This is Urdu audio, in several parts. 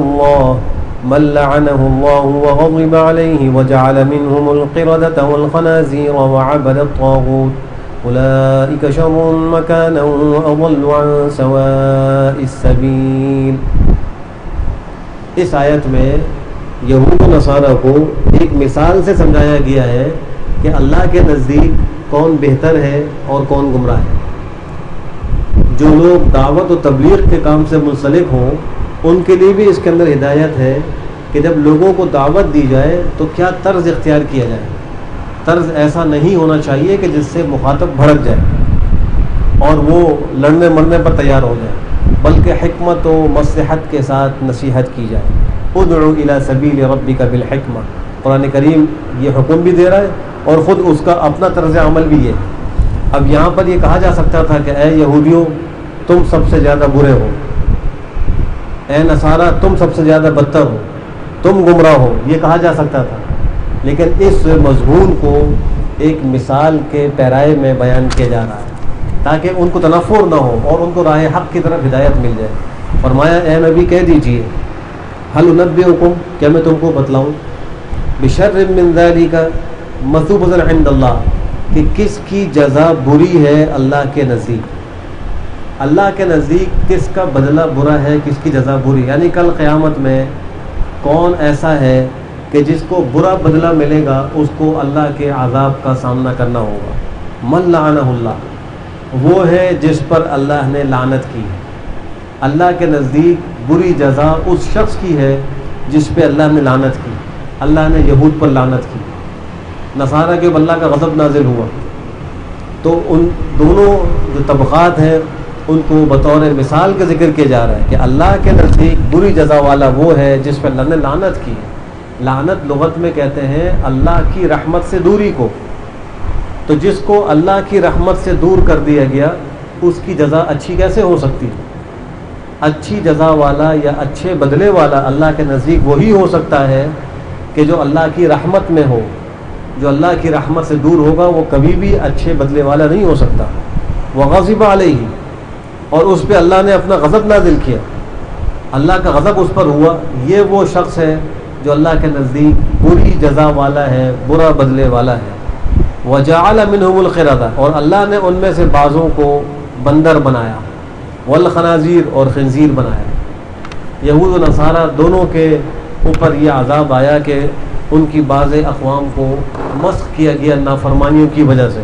الله من لعنه الله وغضب عليه وجعل منهم القردة والخنازير وعبد الطاغوت أولئك شر مكانا وأضل عن سواء السبيل. اس آیت میں یہود و نصارہ کو ایک مثال سے سمجھایا گیا ہے کہ اللہ کے نزدیک کون بہتر ہے اور کون گمراہ ہے. جو لوگ دعوت و تبلیغ کے کام سے منسلک ہوں ان کے لیے بھی اس کے اندر ہدایت ہے کہ جب لوگوں کو دعوت دی جائے تو کیا طرز اختیار کیا جائے. طرز ایسا نہیں ہونا چاہیے کہ جس سے مخاطب بھڑک جائے اور وہ لڑنے مرنے پر تیار ہو جائے، بلکہ حکمت و مصلحت کے ساتھ نصیحت کی جائے. ادعو الی سبیل ربک بالحکمہ، قرآن کریم یہ حکم بھی دے رہا ہے اور خود اس کا اپنا طرز عمل بھی ہے. اب یہاں پر یہ کہا جا سکتا تھا کہ اے یہودیوں تم سب سے زیادہ برے ہو، اے نصارہ تم سب سے زیادہ بدتر ہو، تم گمراہ ہو، یہ کہا جا سکتا تھا. لیکن اس مضمون کو ایک مثال کے پیرائے میں بیان کیا جا رہا ہے تاکہ ان کو تنفر نہ ہو اور ان کو راہ حق کی طرف ہدایت مل جائے. فرمایا اے نبی کہہ دیجئے هل انبئکم، کیا میں تم کو بتلاؤں، بشر من ذلک مثوبۃ عند اللہ، کہ کس کی جزا بری ہے اللہ کے نزدیک. اللہ کے نزدیک کس کا بدلہ برا ہے، کس کی جزا بری، یعنی کل قیامت میں کون ایسا ہے کہ جس کو برا بدلہ ملے گا اس کو اللہ کے عذاب کا سامنا کرنا ہوگا. من لعنہ اللہ، وہ ہے جس پر اللہ نے لعنت کی. اللہ کے نزدیک بری جزا اس شخص کی ہے جس پہ اللہ نے لعنت کی. اللہ نے یہود پر لعنت کی، نصارہ کے اوپر اللہ کا غضب نازل ہوا. تو ان دونوں جو طبقات ہیں ان کو بطور مثال کا ذکر کیا جا رہا ہے کہ اللہ کے نزدیک بری جزا والا وہ ہے جس پہ اللہ نے لعنت کی. لعنت لغت میں کہتے ہیں اللہ کی رحمت سے دوری کو. تو جس کو اللہ کی رحمت سے دور کر دیا گیا اس کی جزا اچھی کیسے ہو سکتی ہے؟ اچھی جزا والا یا اچھے بدلے والا اللہ کے نزدیک وہی ہو سکتا ہے کہ جو اللہ کی رحمت میں ہو. جو اللہ کی رحمت سے دور ہوگا وہ کبھی بھی اچھے بدلے والا نہیں ہو سکتا. وغضب علیہ، اور اس پہ اللہ نے اپنا غضب نازل کیا، اللہ کا غضب اس پر ہوا. یہ وہ شخص ہے جو اللہ کے نزدیک بری جزا والا ہے، برا بدلے والا ہے. وجعل منہم القردہ، اور اللہ نے ان میں سے بعضوں کو بندر بنایا، والخنازیر، اور خنزیر بنایا. یہود و نصارہ دونوں کے اوپر یہ عذاب آیا کہ ان کی بعض اقوام کو مسخ کیا گیا نافرمانیوں کی وجہ سے.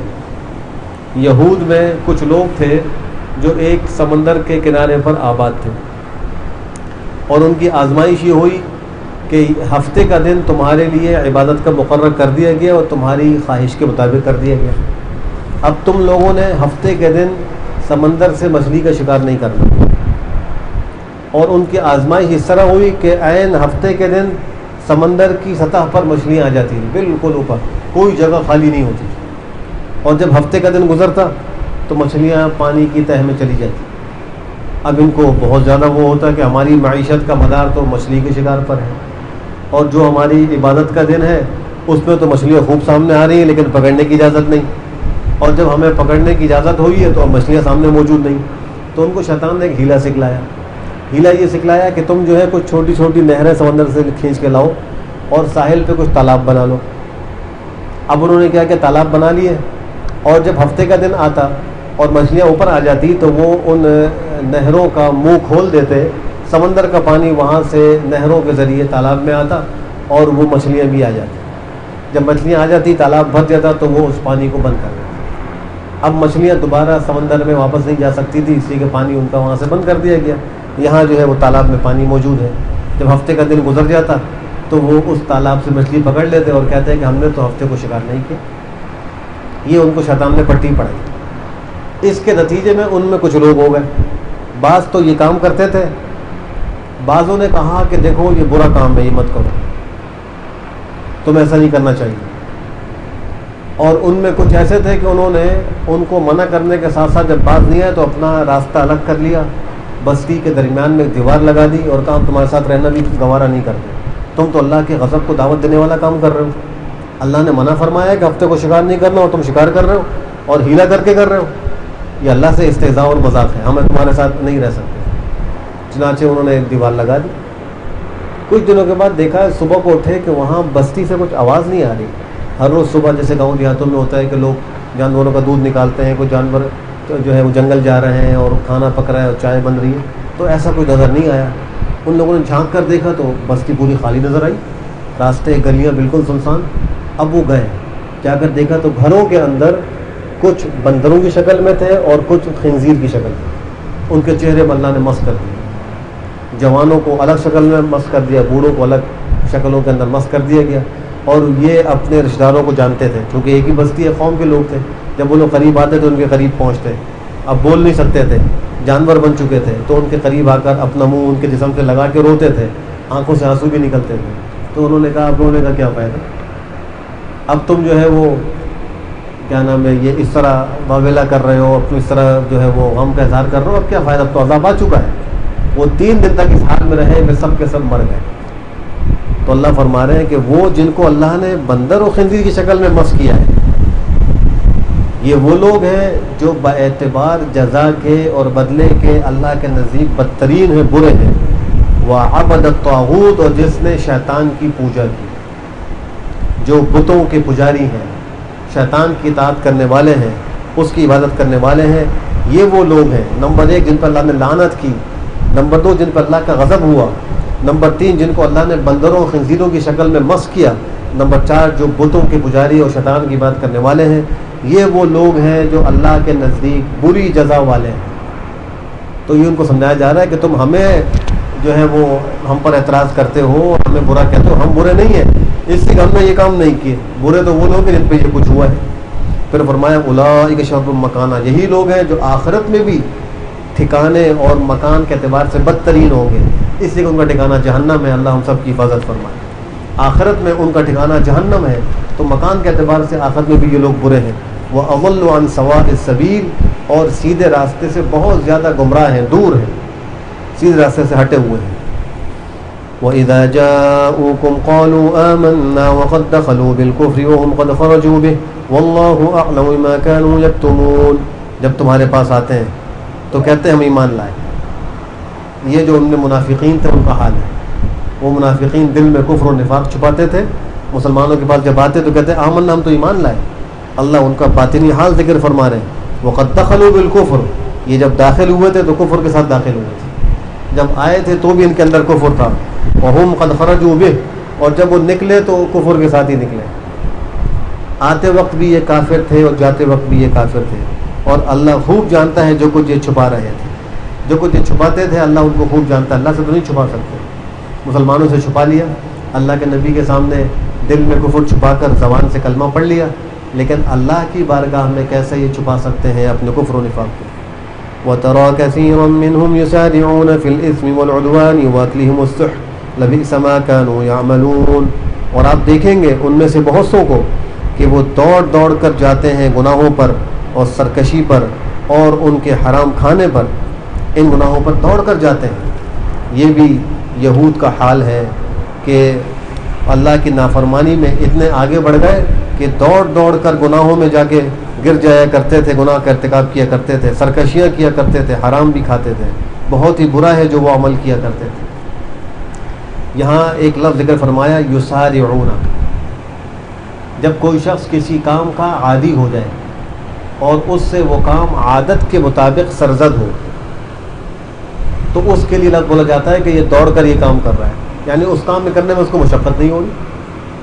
یہود میں کچھ لوگ تھے جو ایک سمندر کے کنارے پر آباد تھے اور ان کی آزمائش یہ ہوئی کہ ہفتے کا دن تمہارے لیے عبادت کا مقرر کر دیا گیا اور تمہاری خواہش کے مطابق کر دیا گیا. اب تم لوگوں نے ہفتے کے دن سمندر سے مچھلی کا شکار نہیں کرنا. اور ان کی آزمائش اس طرح ہوئی کہ عین ہفتے کے دن سمندر کی سطح پر مچھلیاں آ جاتی تھیں، بالکل اوپر، کوئی جگہ خالی نہیں ہوتی. اور جب ہفتے کا دن گزرتا تو مچھلیاں پانی کی تہہ میں چلی جاتی. اب ان کو بہت زیادہ وہ ہوتا کہ ہماری معیشت کا مدار تو مچھلی کے شکار پر ہے، اور جو ہماری عبادت کا دن ہے اس میں تو مچھلیاں خوب سامنے آ رہی ہیں لیکن پکڑنے کی اجازت نہیں. اور جب ہمیں پکڑنے کی اجازت ہوئی ہے تو اب مچھلیاں سامنے موجود نہیں. تو ان کو شیطان نے ایک ہیلا سکھلایا. ہیلا یہ سکھلایا کہ تم جو ہے کچھ چھوٹی چھوٹی نہریں سمندر سے کھینچ کے لاؤ اور ساحل پہ کچھ تالاب بنا لو. اب انہوں نے کیا کہ تالاب بنا لیے، اور جب ہفتے کا دن آتا اور مچھلیاں اوپر آ جاتی تو وہ ان نہروں کا منہ کھول دیتے، سمندر کا پانی وہاں سے نہروں کے ذریعے تالاب میں آتا اور وہ مچھلیاں بھی آ جاتی. جب مچھلیاں آ جاتی تالاب بھر جاتا تو وہ اس پانی کو بند کر دیتے. اب مچھلیاں دوبارہ سمندر میں واپس نہیں جا سکتی تھی، اس لیے کہ پانی ان کا وہاں سے بند کر دیا گیا. یہاں جو ہے وہ تالاب میں پانی موجود ہے. جب ہفتے کا دن گزر جاتا تو وہ اس تالاب سے مچھلی پکڑ لیتے اور کہتے ہیں کہ ہم نے تو ہفتے کو شکار نہیں کیا. یہ ان کو شیطان نے پٹی پڑھائی. اس کے نتیجے میں ان میں کچھ لوگ ہو گئے. بعض تو یہ کام کرتے تھے، بعضوں نے کہا کہ دیکھو یہ برا کام ہے، یہ مت کرو، تم ایسا نہیں کرنا چاہیے. اور ان میں کچھ ایسے تھے کہ انہوں نے ان کو منع کرنے کے ساتھ ساتھ جب بات نہیں آئے تو اپنا راستہ الگ کر لیا، بستی کے درمیان میں ایک دیوار لگا دی اور کہا تمہارے ساتھ رہنا بھی گوارا نہیں کرتے، تم تو اللہ کے غضب کو دعوت دینے والا کام کر رہے ہو. اللہ نے منع فرمایا کہ ہفتے کو شکار نہیں کرنا اور تم شکار کر رہے ہو اور ہیلا کر کے کر رہے ہو. یہ اللہ سے استہزاء اور مذاق ہے، ہمیں تمہارے ساتھ نہیں رہ سکتے. چنانچہ انہوں نے ایک دیوار لگا دی کچھ دنوں کے بعد دیکھا صبح کو اٹھے کہ وہاں بستی سے کچھ آواز نہیں آ رہی. ہر روز صبح جیسے گاؤں دیہاتوں میں ہوتا ہے کہ لوگ جانوروں کا دودھ نکالتے ہیں, کوئی جانور جو ہے وہ جنگل جا رہے ہیں اور کھانا پک رہا ہے اور چائے بن رہی ہے, تو ایسا کوئی نظر نہیں آیا. ان لوگوں نے جھانک کر دیکھا تو بستی پوری خالی نظر آئی, راستے گلیاں بالکل سنسان. اب وہ گئے, جا کر دیکھا تو گھروں کے اندر کچھ بندروں کی شکل میں تھے اور کچھ خنزیر کی شکل میں. ان کے چہرے میں اللہ نے مس کر دیے, جوانوں کو الگ شکل میں مس کر دیا, بوڑھوں کو الگ شکلوں کے اندر مس کر دیا گیا. اور یہ اپنے رشتہ داروں کو جانتے تھے, کیونکہ ایک ہی بستی ہے, قوم کے لوگ تھے. جب وہ لوگ قریب آتے تھے ان کے قریب پہنچتے, اب بول نہیں سکتے تھے, جانور بن چکے تھے, تو ان کے قریب آ کر اپنا منہ ان کے جسم سے لگا کے روتے تھے, آنکھوں سے آنسو بھی نکلتے تھے. تو انہوں نے کہا اب رونے کا کیا فائدہ, اب تم جو ہے وہ کیا نام ہے یہ اس طرح واویلا کر رہے ہو, اب اس طرح جو ہے وہ غم کا اظہار کر رہے ہو, اب کیا فائدہ, اب تو عذاب آ چکا ہے. وہ 3 دن تک اس حال میں رہے کہ سب کے سب مر گئے. تو اللہ فرما رہے ہیں کہ وہ جن کو اللہ نے بندر و خنزیر کی شکل میں مس کیا ہے, یہ وہ لوگ ہیں جو باعتبار جزا کے اور بدلے کے اللہ کے نزدیک بدترین ہیں, برے ہیں. وعبد الطاغوت, اور جس نے شیطان کی پوجا کی, جو بتوں کے پجاری ہیں, شیطان کی اطاعت کرنے والے ہیں, اس کی عبادت کرنے والے ہیں, یہ وہ لوگ ہیں. نمبر 1 جن پر اللہ نے لعنت کی, نمبر 2 جن پر اللہ کا غضب ہوا, نمبر 3 جن کو اللہ نے بندروں اور خنزیروں کی شکل میں مس کیا, نمبر 4 جو بتوں کے پجاری اور شیطان کی عبادت کرنے والے ہیں. یہ وہ لوگ ہیں جو اللہ کے نزدیک بری جزا والے ہیں. تو یہ ان کو سمجھایا جا رہا ہے کہ تم ہمیں جو ہے وہ ہم پر اعتراض کرتے ہو, ہمیں برا کہتے ہو, ہم برے نہیں ہیں, اس لیے ہم نے یہ کام نہیں کیے. برے تو وہ لوگ ہیں جن پہ یہ کچھ ہوا ہے. پھر فرمایا اولئک شر مکانہ, یہی لوگ ہیں جو آخرت میں بھی ٹھکانے اور مکان کے اعتبار سے بدترین ہوں گے, اس لیے ان کا ٹھکانہ جہنم ہے. اللہ ہم سب کی حفاظت فرمائے. آخرت میں ان کا ٹھکانہ جہنم ہے, تو مکان کے اعتبار سے آخرت میں بھی یہ لوگ برے ہیں. وَأَضَلُّ عَنْ سَوَاءِ السَّبِيلِ, اور سیدھے راستے سے بہت زیادہ گمراہ ہیں, دور ہیں, سیدھے راستے سے ہٹے ہوئے ہیں. وَإِذَا جَاءُوكُمْ قَالُوا آمَنَّا وَقَدْ دَخَلُوا بِالْكُفْرِ وَهُمْ قَدْ خَرَجُوا بِهِ وَاللَّهُ أَعْلَمُ بِمَا كَانُوا يَكْتُمُونَ, جب تمہارے پاس آتے ہیں تو کہتے ہیں ہم ایمان لائے. یہ جو ان میں منافقین تھے ان کا حال ہے. وہ منافقین دل میں کفر و نفاق چھپاتے تھے, مسلمانوں کے پاس جب آتے تو کہتے ہیں آمنا, ہم تو ایمان لائے. اللہ ان کا باطنی حال ذکر فرما رہے ہیں. وقد دخلوا بالکفر, یہ جب داخل ہوئے تھے تو کفر کے ساتھ داخل ہوئے تھے, جب آئے تھے تو بھی ان کے اندر کفر تھا. وہم قد خرجوا به, اور جب وہ نکلے تو کفر کے ساتھ ہی نکلے. آتے وقت بھی یہ کافر تھے اور جاتے وقت بھی یہ کافر تھے, اور اللہ خوب جانتا ہے جو کچھ یہ چھپا رہے تھے. جو کچھ یہ چھپاتے تھے اللہ ان کو خوب جانتا ہے. اللہ سے تو نہیں چھپا سکتے. مسلمانوں سے چھپا لیا, اللہ کے نبی کے سامنے دل میں کفر چھپا کر زبان سے کلمہ پڑھ لیا, لیکن اللہ کی بارگاہ میں کیسے یہ چھپا سکتے ہیں اپنے کفر و نفاق کو. وَتَرَى كَثِيرًا مِّنْهُمْ يُسَارِعُونَ فِي الْإِثْمِ وَالْعُدْوَانِ وَأَكْلِهِمُ السُّحْتَ لَبِئْسَ مَا كَانُوا يَعْمَلُونَ, اور آپ دیکھیں گے ان میں سے بہت سو کو کہ وہ دوڑ دوڑ کر جاتے ہیں گناہوں پر اور سرکشی پر اور ان کے حرام کھانے پر, ان گناہوں پر دوڑ کر جاتے ہیں. یہ بھی یہود کا حال ہے کہ اللہ کی نافرمانی میں اتنے آگے بڑھ گئے کہ دوڑ دوڑ کر گناہوں میں جا کے گر جایا کرتے تھے, گناہ کا ارتکاب کیا کرتے تھے, سرکشیاں کیا کرتے تھے, حرام بھی کھاتے تھے. بہت ہی برا ہے جو وہ عمل کیا کرتے تھے. یہاں ایک لفظ ذکر فرمایا یسارعون, جب کوئی شخص کسی کام کا عادی ہو جائے اور اس سے وہ کام عادت کے مطابق سرزد ہو, تو اس کے لیے لفظ بولا جاتا ہے کہ یہ دوڑ کر یہ کام کر رہا ہے, یعنی اس کام میں کرنے میں اس کو مشقت نہیں ہوگی.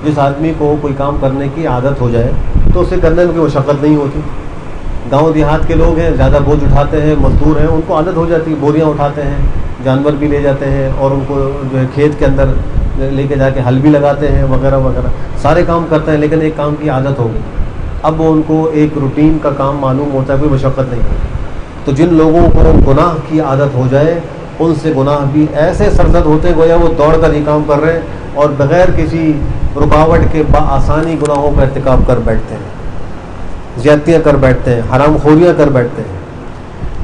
جس آدمی کو کوئی کام کرنے کی عادت ہو جائے تو اسے کرنے میں کوئی مشقت نہیں ہوتی. گاؤں دیہات کے لوگ ہیں, زیادہ بوجھ اٹھاتے ہیں, مزدور ہیں, ان کو عادت ہو جاتی ہے, بوریاں اٹھاتے ہیں, جانور بھی لے جاتے ہیں, اور ان کو جو ہے کھیت کے اندر لے کے جا کے ہل بھی لگاتے ہیں وغیرہ وغیرہ, سارے کام کرتے ہیں, لیکن ایک کام کی عادت ہو گئی. اب وہ ان کو ایک روٹین کا کام معلوم ہوتا ہے, کوئی مشقت نہیں ہوتی. تو جن لوگوں کو گناہ کی عادت ہو جائے ان سے گناہ بھی ایسے سرزد ہوتے ہیں گویا وہ دوڑ کر یہ کام کر رہے ہیں اور بغیر کسی رکاوٹ کے بآسانی گناہوں کا ارتکاب کر بیٹھتے ہیں, زیادتیاں کر بیٹھتے ہیں, حرام خوریاں کر بیٹھتے ہیں.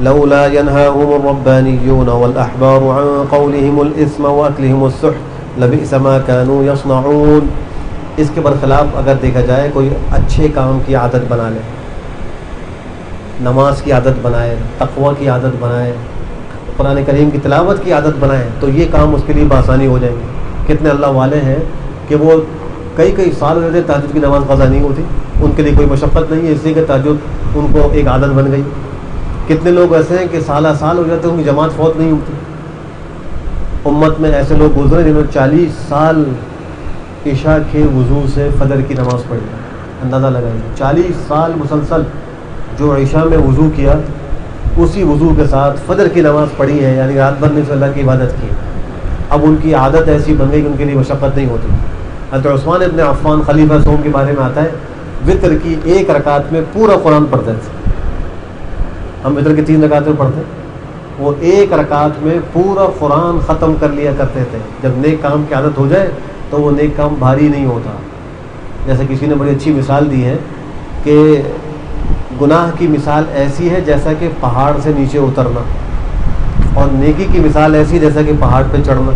لولا ينهاهم الربانيون والأحبار عن قولهم الإثم وأكلهم السحت لبئس ما كانوا يصنعون. اس کے برخلاف اگر دیکھا جائے کوئی اچھے کام کی عادت بنا لے, نماز کی عادت بنائے, تقوی کی عادت بنائے, قرآن کریم کی تلاوت کی عادت بنائے, تو یہ کام اس کے لیے بآسانی ہو جائیں گے. کتنے اللہ والے ہیں کہ وہ کئی کئی سال رہتے تہجد کی نماز قضا نہیں ہوتی، ان کے لیے کوئی مشقت نہیں ہے، اس لیے کہ تہجد ان کو ایک عادت بن گئی۔ کتنے لوگ ایسے ہیں کہ سالہ سال ہو جاتے ہیں، ان کی جماعت فوت نہیں ہوتی۔ امت میں ایسے لوگ گزرے جنہوں نے 40 سال عشاء کے وضو سے فجر کی نماز پڑھی، اندازہ لگائیے 40 سال مسلسل جو عشاء میں وضو کیا، اسی وضو کے ساتھ فجر کی نماز پڑھی ہے، یعنی رات بھر میں اللہ کی عبادت کی۔ اب ان کی عادت ایسی بن گئی کہ ان کے لیے مشقت نہیں ہوتی۔ حضرت عثمان ابن عفان خلیفہ سوم کے بارے میں آتا ہے، وطر کی ایک رکعت میں پورا قرآن پڑھتے تھے۔ ہم وطر کی 3 رکعتیں پڑھتے ہیں، وہ ایک رکعت میں پورا قرآن ختم کر لیا کرتے تھے۔ جب نیک کام کی عادت ہو جائے تو وہ نیک کام بھاری نہیں ہوتا۔ جیسے کسی نے بڑی اچھی مثال دی ہے کہ گناہ کی مثال ایسی ہے جیسا کہ پہاڑ سے نیچے اترنا، اور نیکی کی مثال ایسی جیسا کہ پہاڑ پہ چڑھنا۔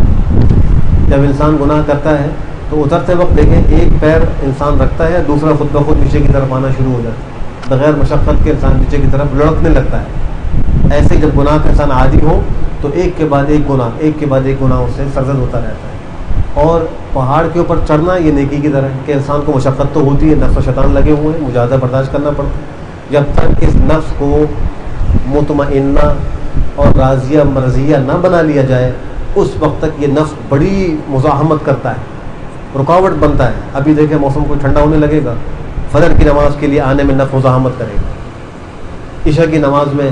جب انسان گناہ کرتا ہے تو اترتے وقت دیکھیں ایک پیر انسان رکھتا ہے، دوسرا خود بخود نیچے کی طرف آنا شروع ہو جاتا ہے، بغیر مشقت کے انسان نیچے کی طرف لڑکنے لگتا ہے۔ ایسے جب گناہ کا انسان عادی ہو تو ایک کے بعد ایک گناہ، ایک کے بعد ایک گناہ اس سے سرزد ہوتا رہتا ہے۔ اور پہاڑ کے اوپر چڑھنا یہ نیکی کی طرح ہے کہ انسان کو مشقت تو ہوتی ہے، نفس و شیطان لگے ہوئے ہیں، مجاہدہ برداشت کرنا پڑتا ہے۔ جب تک اس نفس کو مطمئنہ اور راضیہ مرضیہ نہ بنا لیا جائے، اس وقت تک یہ نفس بڑی مزاحمت کرتا ہے، رکاوٹ بنتا ہے۔ ابھی دیکھیں موسم کو ٹھنڈا ہونے لگے گا، فجر کی نماز کے لیے آنے میں نفس مزاحمت کرے گا، عشاء کی نماز میں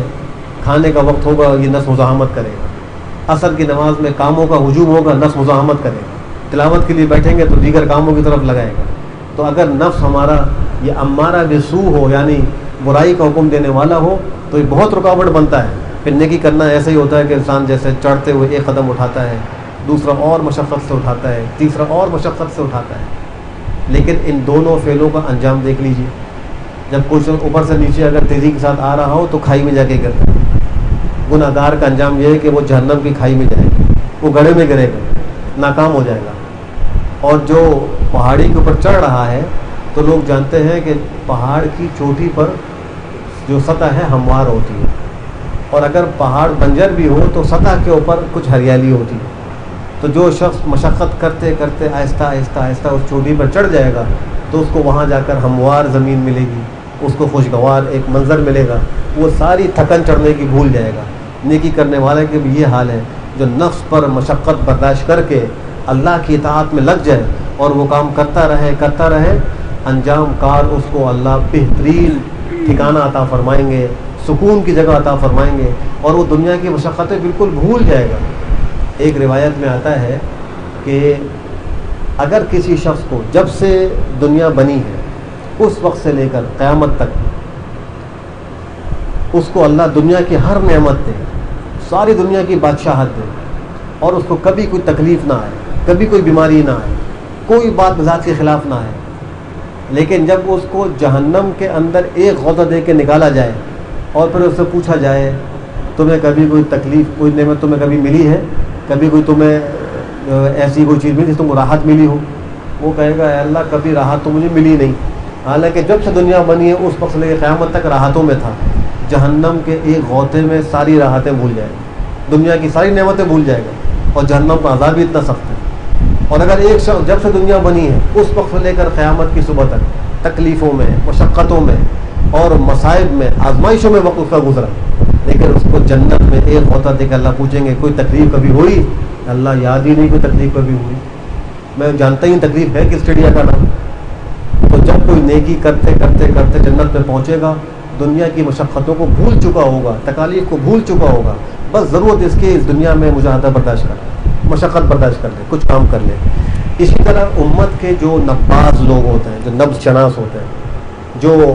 کھانے کا وقت ہوگا یہ نفس مزاحمت کرے گا، عصر کی نماز میں کاموں کا ہجوم ہوگا نفس مزاحمت کرے گا، تلاوت کے لیے بیٹھیں گے تو دیگر کاموں کی طرف لگائے گا۔ تو اگر نفس ہمارا یہ امارہ بالسوء ہو، یعنی برائی کا حکم دینے والا ہو، تو یہ بہت رکاوٹ بنتا ہے۔ پھر نیکی کرنا ایسا ہی ہوتا ہے کہ انسان جیسے چڑھتے ہوئے ایک قدم اٹھاتا ہے، دوسرا اور مشقت سے اٹھاتا ہے، تیسرا اور مشقت سے اٹھاتا ہے۔ لیکن ان دونوں فعلوں کا انجام دیکھ لیجئے، جب کوئی شخص اوپر سے نیچے اگر تیزی کے ساتھ آ رہا ہو تو کھائی میں جا کے گرتا ہے۔ گناہ گار کا انجام یہ ہے کہ وہ جہنم کی کھائی میں جائے گا، وہ گڑھے میں گرے گا، ناکام ہو جائے گا۔ اور جو پہاڑی کے اوپر چڑھ رہا ہے تو لوگ جانتے ہیں کہ پہاڑ کی چوٹی پر جو سطح ہے ہموار ہوتی ہے، اور اگر پہاڑ بنجر بھی ہو تو سطح کے اوپر کچھ ہریالی ہوتی ہے۔ تو جو شخص مشقت کرتے کرتے آہستہ آہستہ آہستہ اس چوٹی پر چڑھ جائے گا تو اس کو وہاں جا کر ہموار زمین ملے گی، اس کو خوشگوار ایک منظر ملے گا، وہ ساری تھکن چڑھنے کی بھول جائے گا۔ نیکی کرنے والے کے بھی یہ حال ہے، جو نفس پر مشقت برداشت کر کے اللہ کی اطاعت میں لگ جائے اور وہ کام کرتا رہے، انجام کار اس کو اللہ بہترین ٹھکانہ عطا فرمائیں گے، سکون کی جگہ عطا فرمائیں گے، اور وہ دنیا کی مشقتیں بالکل بھول جائے گا۔ ایک روایت میں آتا ہے کہ اگر کسی شخص کو جب سے دنیا بنی ہے اس وقت سے لے کر قیامت تک اس کو اللہ دنیا کی ہر نعمت دے، ساری دنیا کی بادشاہت دے، اور اس کو کبھی کوئی تکلیف نہ آئے، کبھی کوئی بیماری نہ آئے، کوئی بات ذات کے خلاف نہ آئے، لیکن جب اس کو جہنم کے اندر ایک غوطہ دے کے نکالا جائے اور پھر اس سے پوچھا جائے تمہیں کبھی کوئی تکلیف، کوئی نعمت تمہیں کبھی ملی ہے، کبھی کوئی تمہیں ایسی کوئی چیز ملی جس تم کو راحت ملی ہو، وہ کہے گا اے اللہ کبھی راحت تو مجھے ملی نہیں، حالانکہ جب سے دنیا بنی ہے اس وقت سے لے کے قیامت تک راحتوں میں تھا۔ جہنم کے ایک غوطے میں ساری راحتیں بھول جائے گا، دنیا کی ساری نعمتیں بھول جائے گا، اور جہنم کا عذاب بھی اتنا سخت ہے۔ اور اگر ایک شخص جب سے دنیا بنی ہے اس وقت سے لے کر قیامت کی صبح تک تکلیفوں میں، مشقتوں میں اور مصائب میں، آزمائشوں میں وقت اس کا گزرا، لیکن اس کو جنت میں ایک غوطہ دے کے اللہ پوچھیں گے کوئی تکلیف کبھی ہوئی؟ اللہ یاد ہی نہیں کوئی تکلیف کبھی ہوئی، میں جانتا ہی تکلیف ہے کس چڑیا کا نام۔ تو جب کوئی نیکی کرتے کرتے کرتے جنت میں پہنچے گا، دنیا کی مشقتوں کو بھول چکا ہوگا، تکالیف کو بھول چکا ہوگا، بس ضرورت اس کی اس دنیا میں مجاہدہ برداشت کر، مشقت برداشت کر لے، کچھ کام کر لے۔ اسی طرح امت کے جو نباز لوگ ہوتے ہیں، جو نبض شناس ہوتے ہیں، جو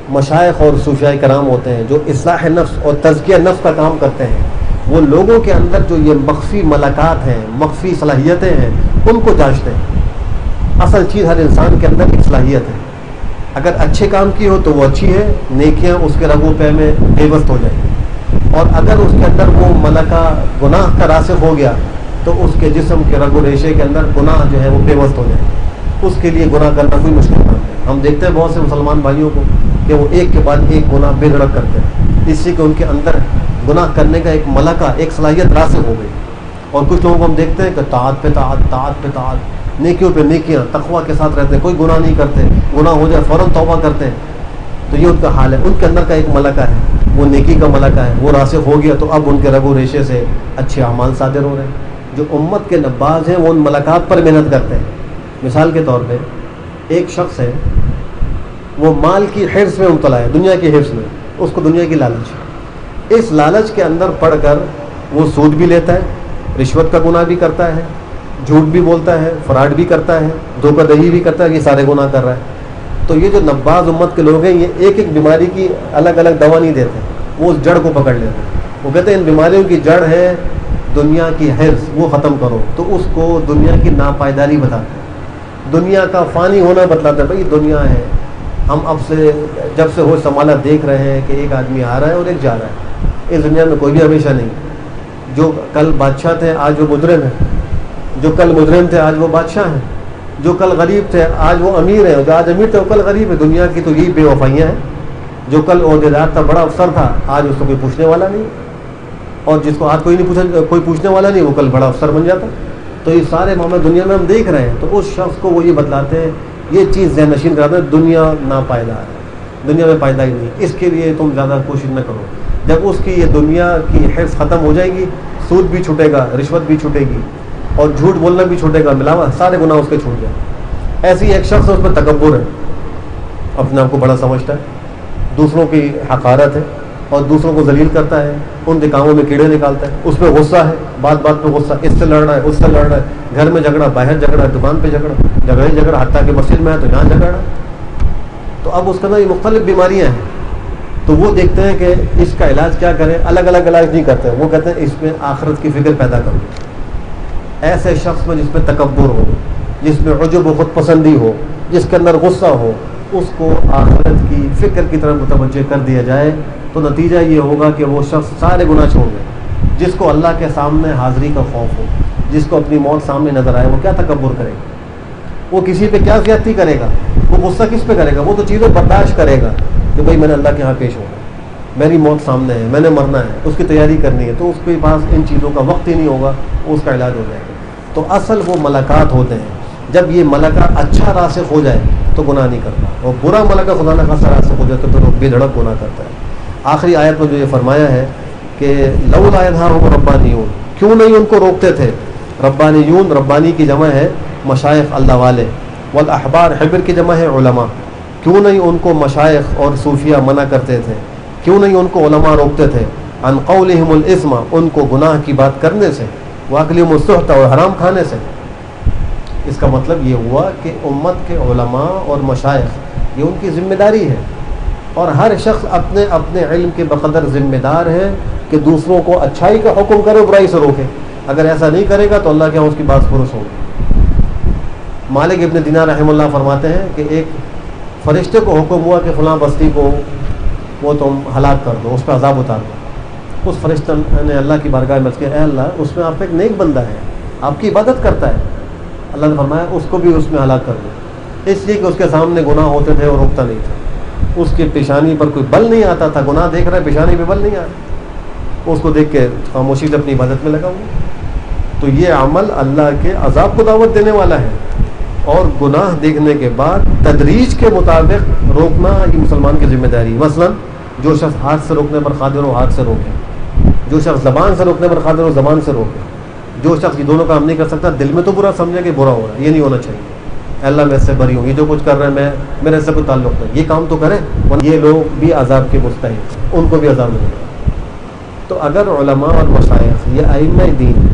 مشائخ اور صوفیاء کرام ہوتے ہیں، جو اصلاح نفس اور تزکیہ نفس کا کام کرتے ہیں، وہ لوگوں کے اندر جو یہ مخفی ملکات ہیں، مخفی صلاحیتیں ہیں، ان کو جانچتے ہیں۔ اصل چیز ہر انسان کے اندر ایک صلاحیت ہے، اگر اچھے کام کی ہو تو وہ اچھی ہے، نیکیاں اس کے رگ و پے میں پیوست ہو جائیں گی، اور اگر اس کے اندر وہ ملکہ گناہ کا راسخ ہو گیا تو اس کے جسم کے رگ و ریشے کے اندر گناہ جو ہے وہ پیوست ہو جائے گا، اس کے لیے گناہ کرنا کوئی مشکل کام ہے۔ ہم دیکھتے ہیں بہت سے مسلمان بھائیوں کو کہ وہ ایک کے بعد ایک گناہ بے دھڑک کرتے ہیں، اس سے کہ ان کے اندر گناہ کرنے کا ایک ملکہ، ایک صلاحیت راسخ ہو گئی۔ اور کچھ لوگوں کو ہم دیکھتے ہیں کہ طاعت پہ طاعت، نیکیوں پہ نیکیاں، تقویٰ کے ساتھ رہتے ہیں، کوئی گناہ نہیں کرتے، گناہ ہو جائے فوراً توبہ کرتے ہیں. تو یہ ان کا حال ہے. ان کے اندر کا ایک ملکہ ہے، وہ نیکی کا ملکہ ہے، وہ راسخ ہو گیا تو اب ان کے رگ و ریشے سے اچھے اعمال صادر ہو رہے ہیں. جو امت کے نباز ہیں وہ ان ملکات پر محنت کرتے ہیں. مثال کے طور پہ ایک شخص ہے، وہ مال کی حرص میں مبتلا ہے، دنیا کی حرص میں، اس کو دنیا کی لالچ ہے. اس لالچ کے اندر پڑھ کر وہ سود بھی لیتا ہے، رشوت کا گناہ بھی کرتا ہے، جھوٹ بھی بولتا ہے، فراڈ بھی کرتا ہے، دھوکہ دہی بھی کرتا ہے، یہ سارے گناہ کر رہا ہے. تو یہ جو نباز امت کے لوگ ہیں، یہ ایک ایک بیماری کی الگ الگ دوا نہیں دیتے، وہ اس جڑ کو پکڑ لیتے ہیں. وہ کہتے ہیں ان بیماریوں کی جڑ ہے دنیا کی حرص، وہ ختم کرو. تو اس کو دنیا کی ناپائیداری بتاتے ہیں، دنیا کا فانی ہونا بتلاتے ہیں. بھائی دنیا ہے، ہم اب سے جب سے ہوش سنبھالا دیکھ رہے ہیں کہ ایک آدمی آ رہا ہے اور ایک جا رہا ہے. اس دنیا میں کوئی بھی ہمیشہ نہیں. جو کل بادشاہ تھے آج وہ مجرم ہیں، جو کل مجرم تھے آج وہ بادشاہ ہیں، جو کل غریب تھے آج وہ امیر ہیں، جو آج امیر تھے وہ کل غریب ہے. دنیا کی تو یہی بے وفائیاں ہیں. جو کل عہدیدار تھا، بڑا افسر تھا، آج اس کو کوئی پوچھنے والا نہیں، اور جس کو آج کوئی پوچھنے والا نہیں وہ کل بڑا افسر بن جاتا. تو یہ سارے معاملے دنیا میں ہم دیکھ رہے ہیں. تو اس شخص کو وہ یہ بتلاتے ہیں، یہ چیز ذہن نشین کراتے ہیں، دنیا ناپائیدار ہے، دنیا میں پائیدار ہی نہیں، اس کے لیے تم زیادہ کوشش نہ کرو. جب اس کی یہ دنیا کی حرص ختم ہو جائے گی، سود بھی چھوٹے گا، رشوت بھی چھوٹے گی، اور جھوٹ بولنا بھی چھوٹے گا، ملاوٹ، سارے گناہ اس کے چھوٹ جائیں. ایسی ایک شخص ہے، اس میں تکبر ہے، اپنے آپ کو بڑا سمجھتا ہے، دوسروں کی حقارت ہے اور دوسروں کو ذلیل کرتا ہے، ان کے کاموں میں کیڑے نکالتا ہے. اس میں غصہ ہے، بات بات پہ غصہ، اس سے لڑ رہا ہے، اس سے لڑ رہا ہے، گھر میں جھگڑا، باہر جھگڑا، دکان پہ جھگڑا، حتیٰ کہ مسجد میں ہے تو یہاں جھگڑا. تو اب اس کے اندر یہ مختلف بیماریاں ہیں. تو وہ دیکھتے ہیں کہ اس کا علاج کیا کریں. الگ الگ علاج نہیں کرتے، وہ کہتے ہیں اس میں آخرت کی فکر پیدا کرو. ایسے شخص میں جس میں تکبر ہو، جس میں عجب و خود پسندی ہو، جس کے اندر غصہ ہو، اس کو آخرت کی فکر کی طرف متوجہ کر دیا جائے تو نتیجہ یہ ہوگا کہ وہ شخص سارے گناہ چھوڑ دے. جس کو اللہ کے سامنے حاضری کا خوف ہو، جس کو اپنی موت سامنے نظر آئے، وہ کیا تکبر کرے گا؟ وہ کسی پہ کیا زیادتی کرے گا؟ وہ غصہ کس پہ کرے گا؟ وہ تو چیزیں برداشت کرے گا کہ بھائی میں نے اللہ کے ہاں پیش ہوگا، میری موت سامنے ہے، میں نے مرنا ہے، اس کی تیاری کرنی ہے. تو اس کے پاس ان چیزوں کا وقت ہی نہیں ہوگا، اس کا علاج ہو جائے گا. تو اصل وہ ملکات ہوتے ہیں. جب یہ ملکہ اچھا راسخ ہو جائے تو گناہ نہیں کرتا، اور برا ملکہ خدا نہ خاصا راسخ ہو جائے تو پھر وہ بے دھڑک گناہ کرتا ہے. آخری آیت میں جو یہ فرمایا ہے کہ لولا ینہاہم ربانیون، کیوں نہیں ان کو روکتے تھے. ربانیون، ربانی کی جمع ہے مشائخ، اللہ والے، والاحبار، حبر کی جمع ہے علماء. کیوں نہیں ان کو مشائخ اور صوفیہ منع کرتے تھے، کیوں نہیں ان کو علماء روکتے تھے. عن قولہم الاسم، ان کو گناہ کی بات کرنے سے، واکلہم السحت، اور حرام کھانے سے. اس کا مطلب یہ ہوا کہ امت کے علماء اور مشائخ یہ ان کی ذمہ داری ہے، اور ہر شخص اپنے اپنے علم کے بقدر ذمہ دار ہے کہ دوسروں کو اچھائی کا حکم کرے، برائی سے روکے. اگر ایسا نہیں کرے گا تو اللہ کے یہاں اس کی بات پرس ہوگی. مالک ابن دینار رحمہ اللہ فرماتے ہیں کہ ایک فرشتے کو حکم ہوا کہ فلاں بستی کو وہ تم ہلاک کر دو، اس پہ عذاب اتار دو. اس فرشتے نے اللہ کی بارگاہ میں کیا، اے اللہ، اس میں آپ کا ایک نیک بندہ ہے، آپ کی عبادت کرتا ہے. اللہ نے فرمایا اس کو بھی اس میں ہلاک کر دو، اس لیے کہ اس کے سامنے گناہ ہوتے تھے اور روکتا نہیں تھا. اس کی پیشانی پر کوئی بل نہیں آتا تھا، گناہ دیکھ رہا ہے، پیشانی پہ بل نہیں آ رہا، اس کو دیکھ کے خاموشی سے اپنی عبادت میں لگا ہوا. تو یہ عمل اللہ کے عذاب کو دعوت دینے والا ہے. اور گناہ دیکھنے کے بعد تدریج کے مطابق روکنا یہ مسلمان کی ذمہ داری. مثلا جو شخص ہاتھ سے روکنے پر قادر ہو ہاتھ سے روکے، جو شخص زبان سے روکنے پر قادر ہو زبان سے روکے. جو شخص یہ دونوں کام نہیں کر سکتا، دل میں تو برا سمجھے کہ برا ہو رہا ہے، یہ نہیں ہونا چاہیے. اللہ میں اس سے بری ہوں، یہ جو کچھ کر رہے ہیں میرے سے کوئی تعلق نہیں، یہ کام تو کرے. یہ لوگ بھی عذاب کے مستحق، ان کو بھی عذاب ملے گا. تو اگر علماء اور مشائخ یہ ائمہ دین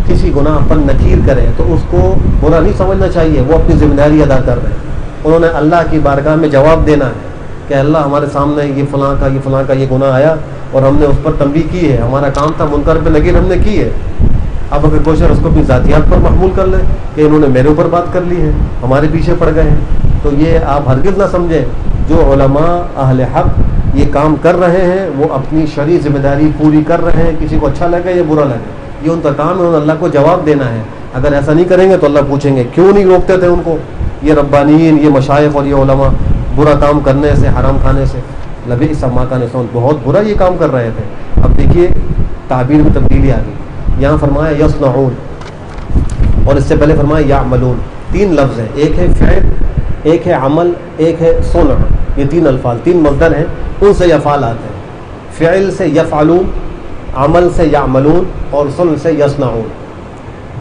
کسی گناہ پر نکیر کریں تو اس کو برا نہیں سمجھنا چاہیے، وہ اپنی ذمہ داری ادا کر رہے ہیں. انہوں نے اللہ کی بارگاہ میں جواب دینا ہے کہ اللہ ہمارے سامنے یہ فلاں کا یہ گناہ آیا اور ہم نے اس پر تنبیہ کی ہے، ہمارا کام تھا منکر پہ نکیر ہم نے کی ہے. اب اگر کوئی شخص اس کو اپنی ذاتیات پر محمول کر لے کہ انہوں نے میرے اوپر بات کر لی ہے، ہمارے پیچھے پڑ گئے ہیں، تو یہ آپ ہرگز نہ سمجھیں. جو علماء اہل حق یہ کام کر رہے ہیں وہ اپنی شرعی ذمہ داری پوری کر رہے ہیں، کسی کو اچھا لگے یا برا لگے، یہ ان کا کام ہے، انہوں نے اللہ کو جواب دینا ہے. اگر ایسا نہیں کریں گے تو اللہ پوچھیں گے کیوں نہیں روکتے تھے ان کو. یہ ربانیین، یہ مشائخ اور یہ علماء برا کام کرنے سے، حرام کھانے سے. لبئس ما کانوا یصنعون، بہت برا یہ کام کر رہے تھے. اب دیکھیے تعبیر میں تبدیلی آ گئی. یہاں فرمایا یصنعون، اور اس سے پہلے فرمایا یعملون. 3 لفظ ہیں، ایک ہے فعل، ایک ہے عمل، ایک ہے صنع. یہ 3 الفاظ، 3 مصدر ہیں، ان سے افعال آتے ہیں. فعل سے یفعلون، عمل سے یعملون، اور صنع سے یصنعون.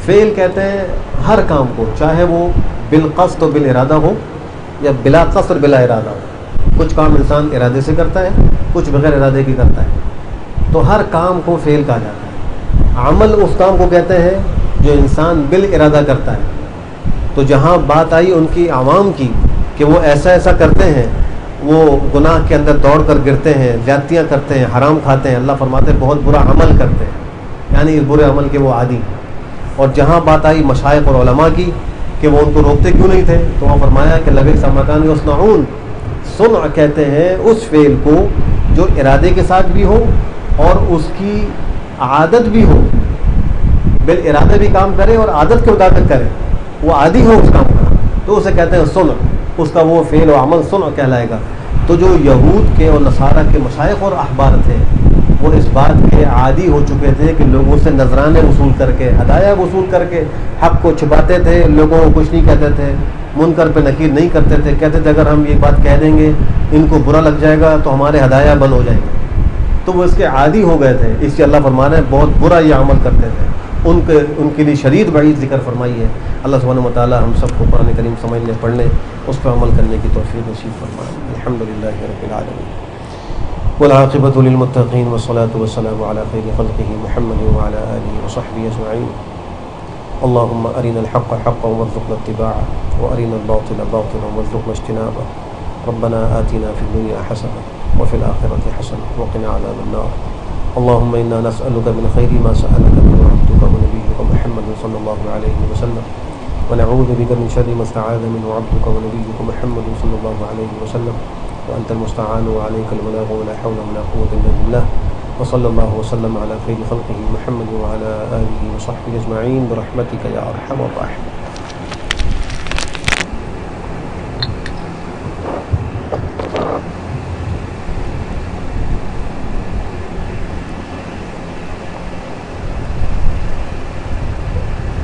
فعل کہتے ہیں ہر کام کو، چاہے وہ بالقصد و بالارادہ ہو یا بلا قصد اور بلا ارادہ ہو. کچھ کام انسان ارادے سے کرتا ہے، کچھ بغیر ارادے کی کرتا ہے، تو ہر کام کو فعل کہا جاتا ہے. عمل اس کام کو کہتے ہیں جو انسان بالارادہ کرتا ہے. تو جہاں بات آئی ان کی عوام کی کہ وہ ایسا ایسا کرتے ہیں، وہ گناہ کے اندر دوڑ کر گرتے ہیں، زیادتیاں کرتے ہیں، حرام کھاتے ہیں، اللہ فرماتے ہیں بہت برا عمل کرتے ہیں، یعنی اس برے عمل کے وہ عادی ہیں. اور جہاں بات آئی مشائخ اور علماء کی کہ وہ ان کو روکتے کیوں نہیں تھے، تو وہاں فرمایا کہ لبئس ما كانوا يصنعون. صنع کہتے ہیں اس فعل کو جو ارادے کے ساتھ بھی ہو اور اس کی عادت بھی ہو، بالارادہ بھی کام کرے اور عادت کے مطابق کرے، وہ عادی ہو اس کام کا، تو اسے کہتے ہیں صنع. اس کا وہ فعل و عمل صنع کہلائے گا. تو جو یہود کے اور نصارہ کے مشائخ اور احبار تھے، وہ اس بات کے عادی ہو چکے تھے کہ لوگوں سے نذرانے وصول کر کے، ہدایہ وصول کر کے حق کو چھپاتے تھے، لوگوں کو کچھ نہیں کہتے تھے، منکر پہ نکیر نہیں کرتے تھے. کہتے تھے اگر ہم یہ بات کہہ دیں گے ان کو برا لگ جائے گا تو ہمارے ہدایہ بند ہو جائیں گے. تو وہ اس کے عادی ہو گئے تھے. اس سے اللہ فرمانا ہے بہت برا یہ عمل کرتے تھے. ان کے لیے شدید وعید ذکر فرمائی ہے. اللہ سبحانہ وتعالی ہم سب کو قرآن کریم سمجھنے، پڑھنے، اس پر عمل کرنے کی توفیق نصیب فرمائے. الحمدللہ رب العالمین والعاقبۃ للمتقین والصلاة والسلام علی خیر خلقہ محمد وعلی آلہ وصحبہ اجمعین. اللهم أرنا الحق حقا وارزقنا اتباعه وأرنا الباطل باطلا وارزقنا اجتنابه. ربنا آتنا في الدنيا حسنة وفي الآخرة حسنة وقنا عذاب النار. اللهم إنا نسألك من خير ما سألك منه عبدك ونبيك محمد صلى الله عليه وسلم، ونعوذ بك من شر ما استعاذ منه عبدك ونبيك محمد صلى الله عليه وسلم، وأنت المستعان وعليك البلاغ ولا حول ولا قوة إلا بالله. وصلى الله وسلم على خير خلقه محمد وعلى آله وصحبه أجمعين برحمتك يا أرحم الراحمين.